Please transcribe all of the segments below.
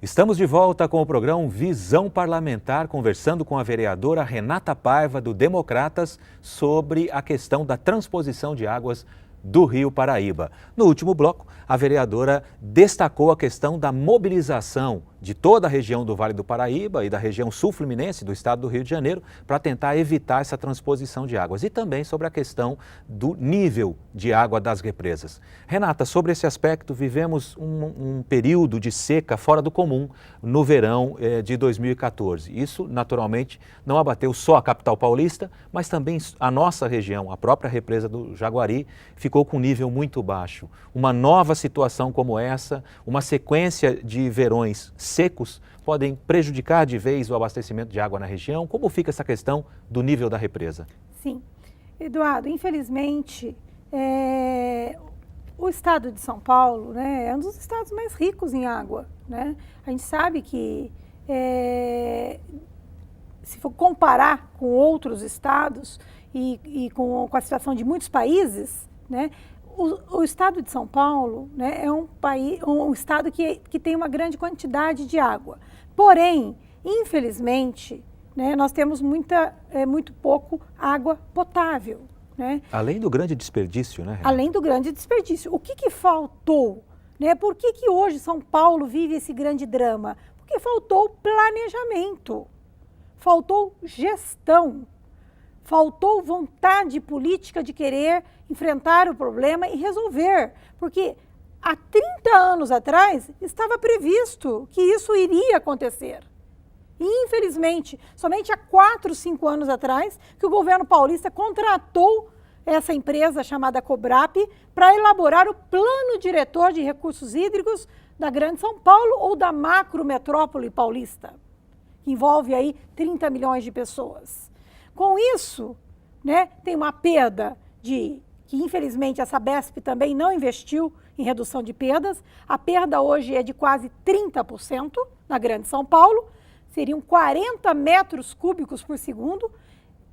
Estamos de volta com o programa Visão Parlamentar, conversando com a vereadora Renata Paiva, do Democratas, sobre a questão da transposição de águas do Rio Paraíba. No último bloco, a vereadora destacou a questão da mobilização de toda a região do Vale do Paraíba e da região sul-fluminense do estado do Rio de Janeiro para tentar evitar essa transposição de águas e também sobre a questão do nível de água das represas. Renata, sobre esse aspecto, vivemos um período de seca fora do comum no verão de 2014. Isso, naturalmente, não abateu só a capital paulista, mas também a nossa região, a própria represa do Jaguari, ficou com um nível muito baixo. Uma nova situação como essa, uma sequência de verões secos, podem prejudicar de vez o abastecimento de água na região? Como fica essa questão do nível da represa? Sim. Eduardo, infelizmente, o estado de São Paulo, né, é um dos estados mais ricos em água, né? A gente sabe que, se for comparar com outros estados e com a situação de muitos países, né, o estado de São Paulo, né, é um estado que tem uma grande quantidade de água. Porém, infelizmente, né, nós temos muito pouco água potável. Né? Além do grande desperdício, né, Renata? Além do grande desperdício. O que faltou? Né? Por que hoje São Paulo vive esse grande drama? Porque faltou planejamento, faltou gestão, faltou vontade política de querer enfrentar o problema e resolver. Porque há 30 anos atrás estava previsto que isso iria acontecer. E, infelizmente, somente há 4, 5 anos atrás que o governo paulista contratou essa empresa chamada Cobrap para elaborar o plano diretor de recursos hídricos da Grande São Paulo ou da macrometrópole paulista, que envolve aí 30 milhões de pessoas. Com isso, né, tem uma perda que infelizmente a Sabesp também não investiu em redução de perdas. A perda hoje é de quase 30% na Grande São Paulo. Seriam 40 metros cúbicos por segundo.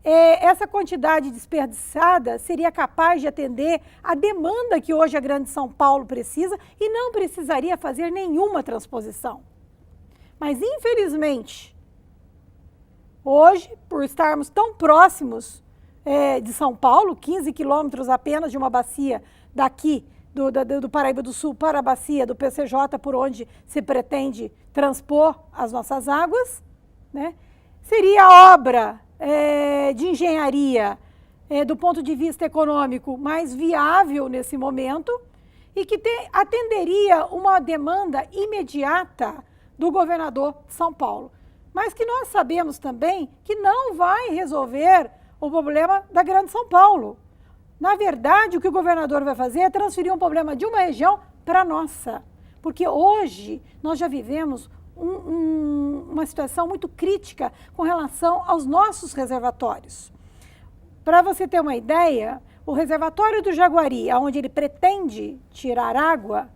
Essa quantidade desperdiçada seria capaz de atender a demanda que hoje a Grande São Paulo precisa e não precisaria fazer nenhuma transposição. Mas, infelizmente, hoje, por estarmos tão próximos de São Paulo, 15 quilômetros apenas de uma bacia daqui, do Paraíba do Sul para a bacia do PCJ, por onde se pretende transpor as nossas águas, né? Seria obra de engenharia, do ponto de vista econômico, mais viável nesse momento e que atenderia uma demanda imediata do governador de São Paulo. Mas que nós sabemos também que não vai resolver o problema da Grande São Paulo. Na verdade, o que o governador vai fazer é transferir um problema de uma região para a nossa. Porque hoje nós já vivemos uma situação muito crítica com relação aos nossos reservatórios. Para você ter uma ideia, o reservatório do Jaguari, onde ele pretende tirar água,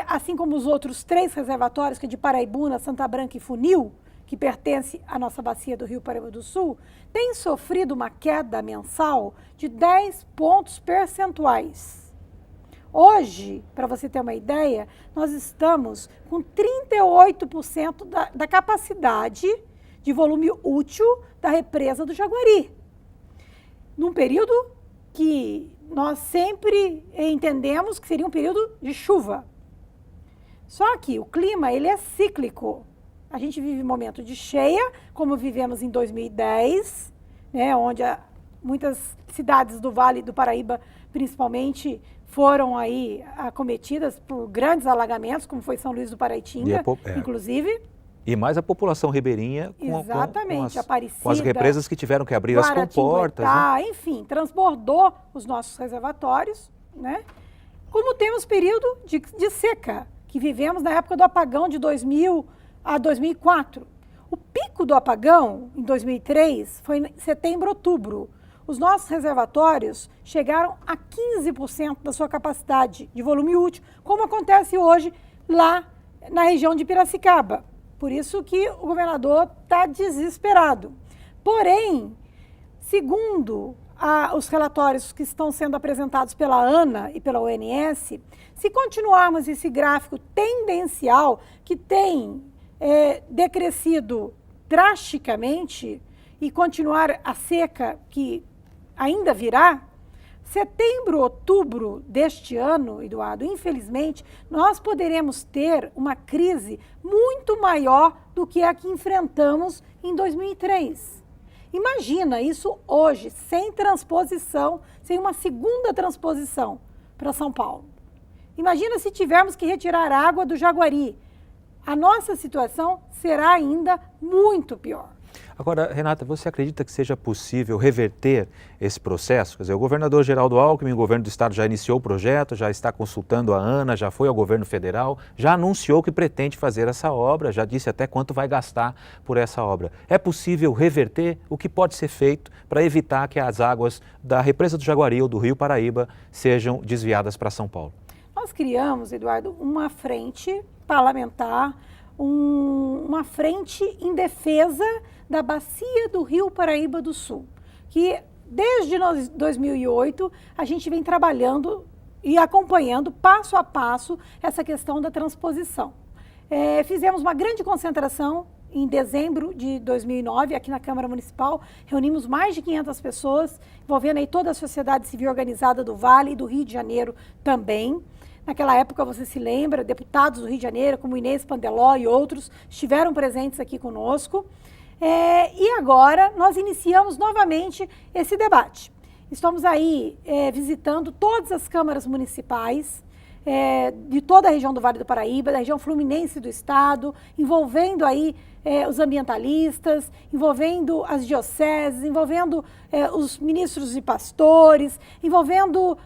assim como os outros 3 reservatórios, que é de Paraibuna, Santa Branca e Funil, que pertence à nossa bacia do Rio Paraíba do Sul, tem sofrido uma queda mensal de 10 pontos percentuais. Hoje, para você ter uma ideia, nós estamos com 38% da capacidade de volume útil da represa do Jaguari. Num período que nós sempre entendemos que seria um período de chuva. Só que o clima, ele é cíclico. A gente vive um momento de cheia, como vivemos em 2010, né, onde muitas cidades do Vale do Paraíba, principalmente, foram aí acometidas por grandes alagamentos, como foi São Luís do Paraitinga, inclusive. E mais a população ribeirinha com as represas que tiveram que abrir as comportas. Né? Enfim, transbordou os nossos reservatórios, né? Como temos período de seca, que vivemos na época do apagão de 2000 a 2004. O pico do apagão, em 2003, foi em setembro, outubro. Os nossos reservatórios chegaram a 15% da sua capacidade de volume útil, como acontece hoje lá na região de Piracicaba. Por isso que o governador está desesperado. Porém, segundo os relatórios que estão sendo apresentados pela ANA e pela ONS, se continuarmos esse gráfico tendencial que tem decrescido drasticamente e continuar a seca que ainda virá, setembro, outubro deste ano, Eduardo, infelizmente, nós poderemos ter uma crise muito maior do que a que enfrentamos em 2003. Imagina isso hoje, sem transposição, sem uma segunda transposição para São Paulo. Imagina se tivermos que retirar água do Jaguari. A nossa situação será ainda muito pior. Agora, Renata, você acredita que seja possível reverter esse processo? Quer dizer, o governador Geraldo Alckmin, o governo do estado já iniciou o projeto, já está consultando a ANA, já foi ao governo federal, já anunciou que pretende fazer essa obra, já disse até quanto vai gastar por essa obra. É possível reverter? O que pode ser feito para evitar que as águas da represa do Jaguari ou do Rio Paraíba sejam desviadas para São Paulo? Nós criamos, Eduardo, uma frente parlamentar, uma frente em defesa da bacia do Rio Paraíba do Sul, que desde 2008 a gente vem trabalhando e acompanhando passo a passo essa questão da transposição. Fizemos uma grande concentração em dezembro de 2009 aqui na Câmara Municipal, reunimos mais de 500 pessoas, envolvendo aí toda a sociedade civil organizada do Vale e do Rio de Janeiro também. Naquela época, você se lembra, deputados do Rio de Janeiro, como Inês Pandeló e outros, estiveram presentes aqui conosco. E agora nós iniciamos novamente esse debate. Estamos aí visitando todas as câmaras municipais de toda a região do Vale do Paraíba, da região fluminense do estado, envolvendo aí os ambientalistas, envolvendo as dioceses, envolvendo os ministros e pastores, envolvendo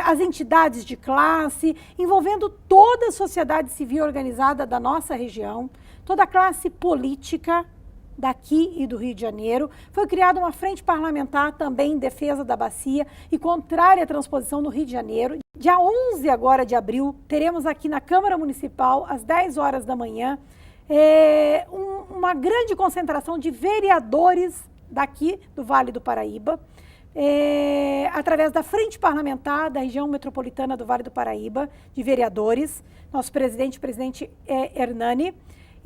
as entidades de classe, envolvendo toda a sociedade civil organizada da nossa região, toda a classe política daqui e do Rio de Janeiro. Foi criada uma frente parlamentar também em defesa da bacia e contrária à transposição no Rio de Janeiro. Dia 11 agora de abril, teremos aqui na Câmara Municipal, às 10 horas da manhã, uma grande concentração de vereadores daqui do Vale do Paraíba, através da Frente Parlamentar da região metropolitana do Vale do Paraíba, de vereadores, nosso presidente Hernani,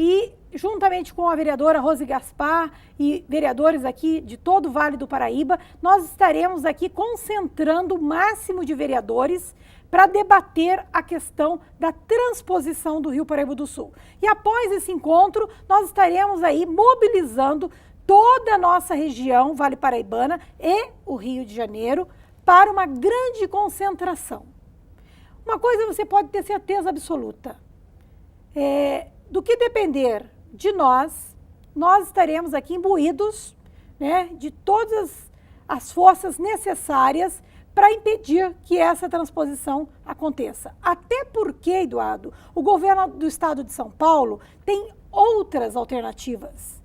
e juntamente com a vereadora Rose Gaspar e vereadores aqui de todo o Vale do Paraíba, nós estaremos aqui concentrando o máximo de vereadores para debater a questão da transposição do Rio Paraíba do Sul. E após esse encontro, nós estaremos aí mobilizando toda a nossa região Vale Paraibana e o Rio de Janeiro para uma grande concentração. Uma coisa você pode ter certeza absoluta, do que depender de nós estaremos aqui imbuídos, né, de todas as forças necessárias para impedir que essa transposição aconteça. Até porque, Eduardo, o governo do estado de São Paulo tem outras alternativas.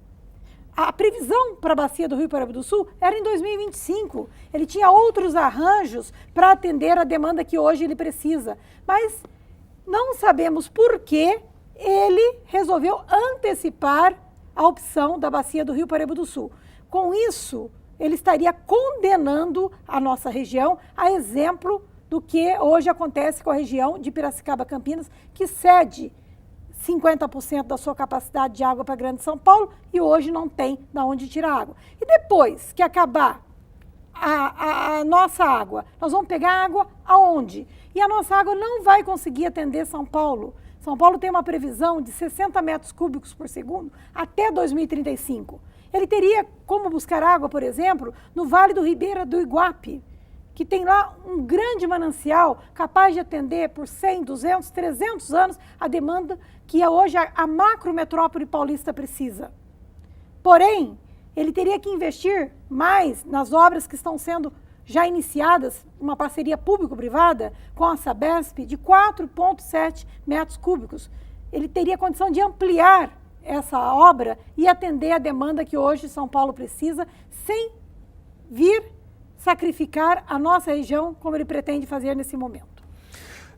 A previsão para a bacia do Rio Paraíba do Sul era em 2025. Ele tinha outros arranjos para atender a demanda que hoje ele precisa. Mas não sabemos por que ele resolveu antecipar a opção da bacia do Rio Paraíba do Sul. Com isso, ele estaria condenando a nossa região, a exemplo do que hoje acontece com a região de Piracicaba-Campinas, que cede 50% da sua capacidade de água para a Grande São Paulo e hoje não tem de onde tirar água. E depois que acabar a nossa água, nós vamos pegar água aonde? E a nossa água não vai conseguir atender São Paulo. São Paulo tem uma previsão de 60 metros cúbicos por segundo até 2035. Ele teria como buscar água, por exemplo, no Vale do Ribeira do Iguape, que tem lá um grande manancial capaz de atender por 100, 200, 300 anos a demanda que hoje a macrometrópole paulista precisa. Porém, ele teria que investir mais nas obras que estão sendo já iniciadas, uma parceria público-privada com a Sabesp de 4,7 metros cúbicos. Ele teria condição de ampliar essa obra e atender a demanda que hoje São Paulo precisa, sem vir sacrificar a nossa região como ele pretende fazer nesse momento.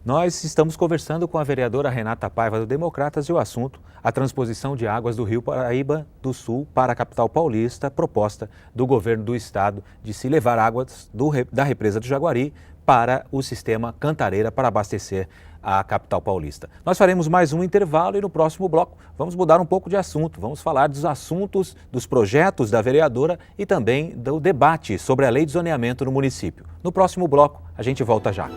Nós estamos conversando com a vereadora Renata Paiva do Democratas e o assunto, a transposição de águas do Rio Paraíba do Sul para a capital paulista, proposta do governo do estado de se levar águas da represa do Jaguari para o sistema Cantareira para abastecer a capital paulista. Nós faremos mais um intervalo e no próximo bloco vamos mudar um pouco de assunto. Vamos falar dos assuntos, dos projetos da vereadora e também do debate sobre a lei de zoneamento no município. No próximo bloco, a gente volta já.